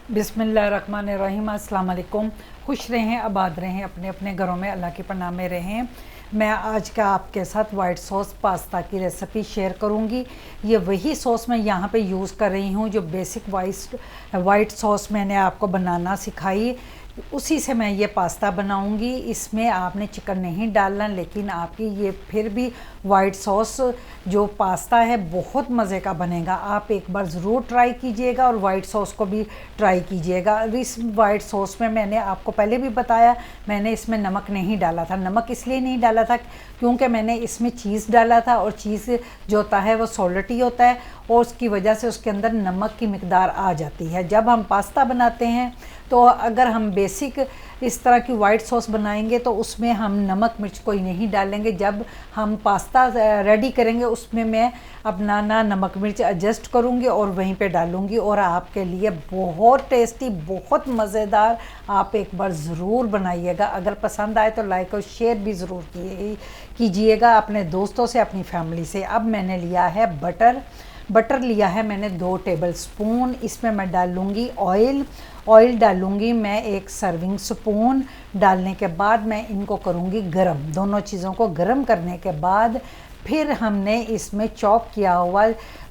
बिस्मिल्लाहिर्रहमानिर्रहीम। अस्सलाम वालेकुम। खुश रहें, आबाद रहें, अपने अपने घरों में अल्लाह के पनाह में रहें। मैं आज का आपके साथ वाइट सॉस पास्ता की रेसिपी शेयर करूंगी। ये वही सॉस मैं यहाँ पे यूज़ कर रही हूँ जो बेसिक वाइट सॉस मैंने आपको बनाना सिखाई, उसी से मैं ये पास्ता बनाऊंगी। इसमें आपने चिकन नहीं डालना, लेकिन आपकी ये फिर भी वाइट सॉस जो पास्ता है बहुत मज़े का बनेगा। आप एक बार ज़रूर ट्राई कीजिएगा और वाइट सॉस को भी ट्राई कीजिएगा। इस वाइट सॉस में मैंने आपको पहले भी बताया, मैंने इसमें नमक नहीं डाला था। नमक इसलिए नहीं डाला था क्योंकि मैंने इसमें चीज़ डाला था, और चीज़ जो होता है वो सॉल्टी होता है, और उसकी वजह से उसके अंदर नमक की मिकदार आ जाती है। जब हम पास्ता बनाते हैं तो अगर हम बेसिक इस तरह की वाइट सॉस बनाएंगे तो उसमें हम नमक मिर्च कोई नहीं डालेंगे। जब हम पास्ता रेडी करेंगे उसमें मैं अपना ना नमक मिर्च एडजस्ट करूँगी और वहीं पे डालूँगी, और आपके लिए बहुत टेस्टी, बहुत मज़ेदार आप एक बार ज़रूर बनाइएगा। अगर पसंद आए तो लाइक और शेयर भी ज़रूर कीजिएगा अपने दोस्तों से, अपनी फैमिली से। अब मैंने लिया है बटर लिया है मैंने 2 टेबल स्पून। इसमें मैं डालूँगी ऑयल डालूँगी मैं 1 सर्विंग स्पून। डालने के बाद मैं इनको करूँगी गरम। दोनों चीज़ों को गरम करने के बाद फिर हमने इसमें चॉप किया हुआ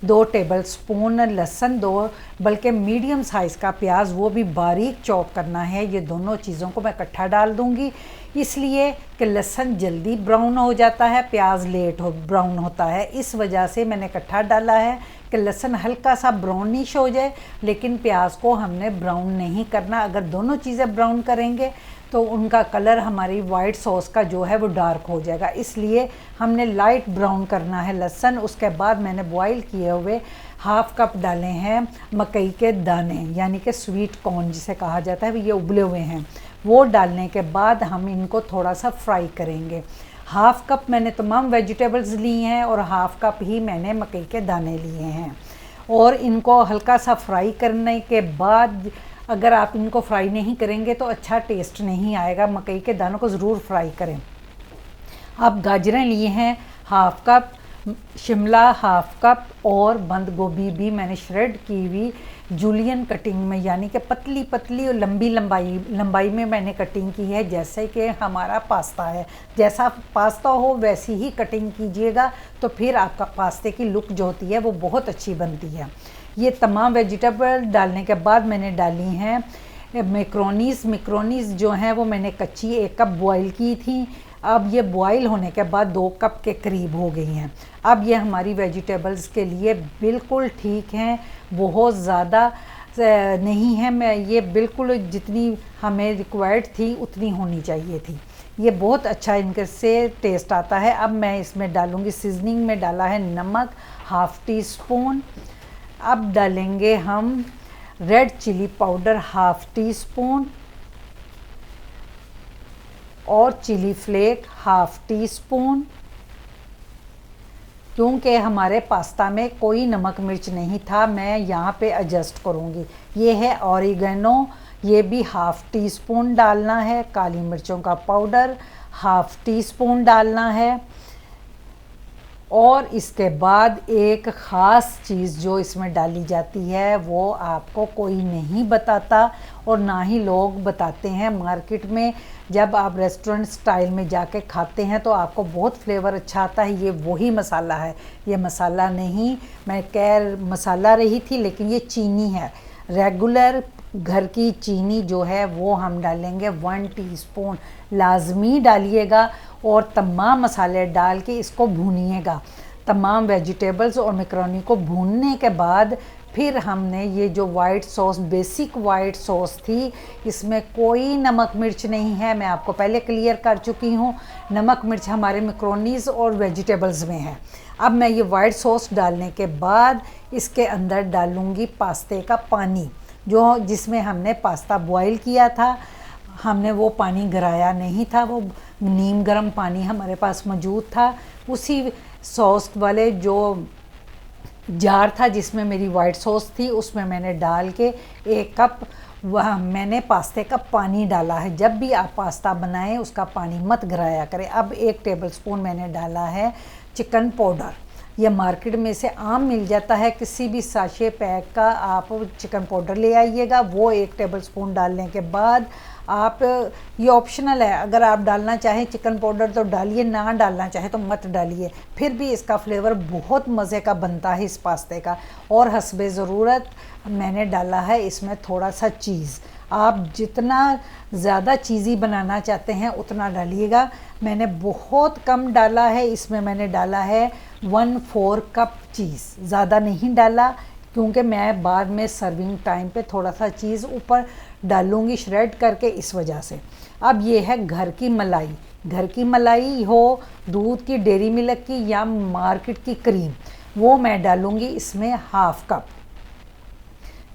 2 टेबल स्पून लहसुन, 2 बल्कि मीडियम साइज़ का प्याज, वो भी बारीक चॉप करना है। ये दोनों चीज़ों को मैं इकट्ठा डाल दूँगी, इसलिए कि लहसुन जल्दी ब्राउन हो जाता है, प्याज लेट ब्राउन होता है। इस वजह से मैंने इकट्ठा डाला है कि लहसुन हल्का सा ब्राउनिश हो जाए, लेकिन प्याज को हमने ब्राउन नहीं करना। अगर दोनों चीज़ें ब्राउन करेंगे तो उनका कलर हमारी वाइट सॉस का जो है वो डार्क हो जाएगा, इसलिए हमने लाइट ब्राउन करना है लहसुन। उसके बाद मैंने बॉईल किए हुए 1/2 कप डाले हैं मकई के दाने, यानी कि स्वीट कॉर्न जिसे कहा जाता है, ये उबले हुए हैं। वो डालने के बाद हम इनको थोड़ा सा फ्राई करेंगे। 1/2 कप मैंने तमाम वेजिटेबल्स ली हैं और 1/2 कप ही मैंने मकई के दाने लिए हैं, और इनको हल्का सा फ्राई करने के बाद, अगर आप इनको फ्राई नहीं करेंगे तो अच्छा टेस्ट नहीं आएगा। मकई के दानों को ज़रूर फ्राई करें। अब गाजरें लिए हैं 1/2 कप, शिमला 1/2 कप, और बंद गोभी भी मैंने श्रेड की हुई जूलियन कटिंग में, यानी कि पतली पतली और लंबी लंबाई में मैंने कटिंग की है, जैसे कि हमारा पास्ता है। जैसा पास्ता हो वैसी ही कटिंग कीजिएगा, तो फिर आपका पास्ते की लुक जो होती है वो बहुत अच्छी बनती है। ये तमाम वेजिटेबल डालने के बाद मैंने डाली हैं मैक्रोनीज़ जो हैं वो मैंने कच्ची 1 कप बॉईल की थी। अब ये बॉईल होने के बाद 2 कप के करीब हो गई हैं। अब ये हमारी वेजिटेबल्स के लिए बिल्कुल ठीक हैं, बहुत ज़्यादा नहीं है। मैं ये बिल्कुल जितनी हमें रिक्वायर्ड थी उतनी होनी चाहिए थी। ये बहुत अच्छा इनके से टेस्ट आता है। अब मैं इसमें डालूँगी, सीजनिंग में डाला है नमक 1/2 टीस्पून। अब डालेंगे हम रेड चिली पाउडर 1/2 टीस्पून, और चिली फ्लेक 1/2 टीस्पून। क्योंकि हमारे पास्ता में कोई नमक मिर्च नहीं था, मैं यहाँ पे एडजस्ट करूँगी। ये है ऑरिगेनो, ये भी 1/2 टीस्पून डालना है। काली मिर्चों का पाउडर 1/2 टीस्पून डालना है। और इसके बाद एक ख़ास चीज़ जो इसमें डाली जाती है वो आपको कोई नहीं बताता, और ना ही लोग बताते हैं मार्केट में। जब आप रेस्टोरेंट स्टाइल में जाके खाते हैं तो आपको बहुत फ्लेवर अच्छा आता है। ये वही मसाला है, ये मसाला नहीं, मैं कह मसाला रही थी, लेकिन ये चीनी है। रेगुलर घर की चीनी जो है वो हम डालेंगे 1 टीस्पून, लाजमी डालिएगा। और तमाम मसाले डाल के इसको भूनिएगा, तमाम वेजिटेबल्स और मैक्रोनी को भूनने के बाद फिर हमने ये जो white sauce, basic white sauce थी, इसमें कोई नमक मिर्च नहीं है। मैं आपको पहले क्लियर कर चुकी हूँ, नमक मिर्च हमारे मैक्रोनीज़ और वेजिटेबल्स में है। अब मैं ये वाइट सॉस डालने के बाद इसके अंदर डालूँगी पास्ते का पानी, जो जिसमें हमने पास्ता बॉईल किया था। हमने वो पानी गिराया नहीं था, वो नीम गर्म पानी हमारे पास मौजूद था। उसी सॉस वाले जो जार था जिसमें मेरी वाइट सॉस थी, उसमें मैंने डाल के 1 कप वह मैंने पास्ते का पानी डाला है। जब भी आप पास्ता बनाएं उसका पानी मत गिराया करें। अब 1 टेबलस्पून मैंने डाला है चिकन पाउडर, ये मार्केट में से आम मिल जाता है। किसी भी साशे पैक का आप चिकन पाउडर ले आइएगा, वो 1 टेबलस्पून डालने के बाद आप, ये ऑप्शनल है, अगर आप डालना चाहें चिकन पाउडर तो डालिए, ना डालना चाहे तो मत डालिए, फिर भी इसका फ्लेवर बहुत मज़े का बनता है इस पास्ते का। और हस्बे ज़रूरत मैंने डाला है इसमें थोड़ा सा चीज़। आप जितना ज़्यादा चीज़ी बनाना चाहते हैं उतना डालिएगा। मैंने बहुत कम डाला है, इसमें मैंने डाला है 1/4 कप चीज़, ज़्यादा नहीं डाला क्योंकि मैं बाद में सर्विंग टाइम पे थोड़ा सा चीज़ ऊपर डालूँगी श्रेड करके, इस वजह से। अब ये है घर की मलाई। घर की मलाई हो, दूध की, डेयरी मिल्क की या मार्केट की क्रीम, वो मैं डालूँगी इसमें 1/2 कप।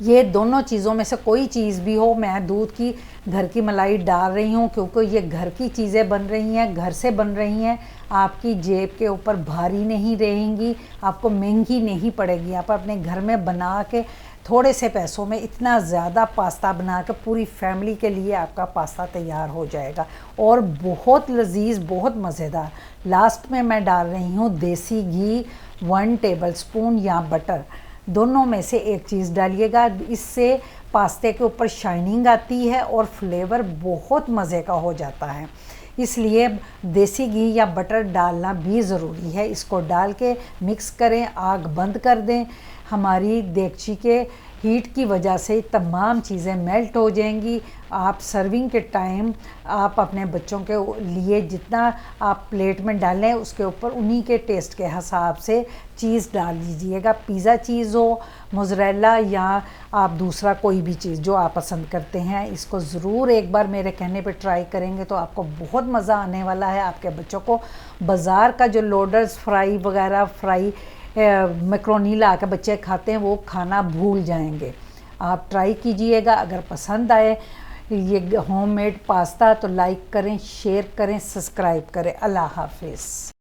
ये दोनों चीज़ों में से कोई चीज़ भी हो, मैं दूध की घर की मलाई डाल रही हूँ क्योंकि ये घर की चीज़ें बन रही हैं, घर से बन रही हैं, आपकी जेब के ऊपर भारी नहीं रहेंगी, आपको महंगी नहीं पड़ेगी। आप अपने घर में बना के थोड़े से पैसों में इतना ज़्यादा पास्ता बना के पूरी फैमिली के लिए आपका पास्ता तैयार हो जाएगा और बहुत लजीज, बहुत मज़ेदार। लास्ट में मैं डाल रही हूँ देसी घी 1 टेबलस्पून या बटर, दोनों में से एक चीज़ डालिएगा। इससे पास्ते के ऊपर शाइनिंग आती है और फ्लेवर बहुत मज़े का हो जाता है, इसलिए देसी घी या बटर डालना भी ज़रूरी है। इसको डाल के मिक्स करें, आग बंद कर दें। हमारी देगची के हीट की वजह से तमाम चीज़ें मेल्ट हो जाएंगी। आप सर्विंग के टाइम आप अपने बच्चों के लिए जितना आप प्लेट में डालें उसके ऊपर उन्हीं के टेस्ट के हिसाब से चीज़ डाल दीजिएगा। पिज़्ज़ा चीज़ हो, मोज़रेला, या आप दूसरा कोई भी चीज़ जो आप पसंद करते हैं, इसको ज़रूर एक बार मेरे कहने पे ट्राई करेंगे तो आपको बहुत मज़ा आने वाला है। आपके बच्चों को बाज़ार का जो लोडर्स फ्राई वगैरह, फ्राई मैक्रोनी ला के बच्चे खाते हैं, वो खाना भूल जाएंगे। आप ट्राई कीजिएगा। अगर पसंद आए ये होममेड पास्ता तो लाइक करें, शेयर करें, सब्सक्राइब करें। अल्लाह हाफिज़।